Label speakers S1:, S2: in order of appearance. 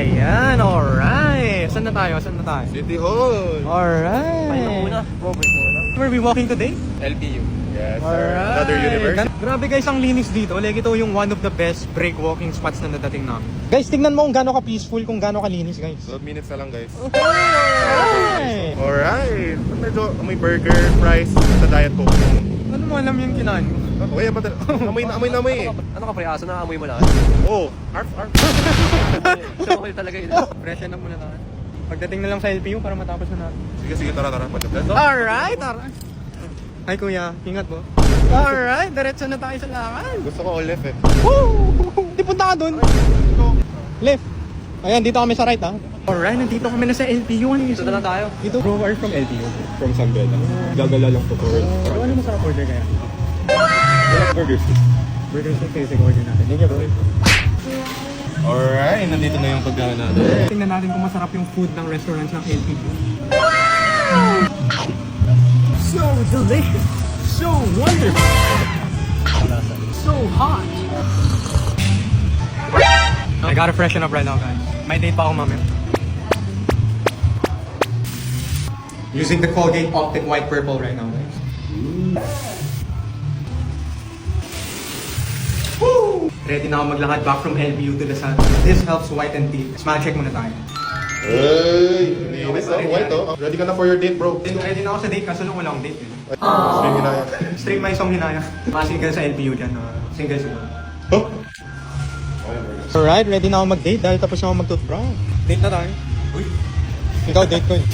S1: Ayan, alright. Saan na tayo? Saan na tayo?
S2: City Hall.
S1: Alright. Where are we walking today?
S2: LPU. Yes, sir.
S1: Alright.
S2: Another universe.
S1: Grabe guys, ang linis dito. Like ito yung one of the best break walking spots na nadating namin. Guys, tignan mo kung gaano ka peaceful, kung gaano ka linis guys.
S2: 12 minutes na lang, guys.
S1: Alright.
S2: Alright. Medyo may burger, fries, sa diet coke.
S1: Ano mo alam yung kinain mo?
S2: Okay, yan ba talaga? Amoy na amoy eh.
S3: Ano ka pre, aso na amoy mo lang?
S2: Oh, arf.
S3: So okay talaga yun.
S1: Presya na muna tayo. Pagdating na lang sa LPU para matapos na natin.
S2: Sige, tara. Let's go.
S1: Alright, alright. Hi kuya, ingat mo. Alright, diretso na tayo sa lakad.
S2: Gusto ko all left eh.
S1: Woo! Di punta ka dun. Left. Ayan, dito kami sa right ha. Alright, nandito kami na sa LPU. Ano
S3: Dito na lang tayo.
S1: Dito.
S4: Bro, are you from LPU? From San Beda. Gagala lang to forward.
S1: So, ano masarap order kaya?
S4: Burgers.
S1: Burger steak kayo, sige order natin. Thank you bro.
S2: Alright, nandito na yung pagkain natin.
S1: Tingnan natin kung masarap yung food ng restaurants ng LPU. So delicious! So wonderful! So hot! I gotta freshen up right now guys. May date pa ako mamaya. Using the Colgate Optic White Purple right now guys. Woo! Ready na ako maglakad back from LPU to Lasal. This helps whiten teeth. Smile check muna tayo.
S2: Hey, linis oh. White oh. Ready ka na for your date, bro.
S1: Ready na ako sa date kaso lang wala akong date eh.
S2: Sige na yan.
S1: Straight may song hinaya. Mga single sa LPU dyan. Single siguro.
S2: Huh?
S1: Alright, ready na ako mag-date dahil tapos na ako mag-toothbrush. Date na tayo. Uy. Ikaw, date ko eh.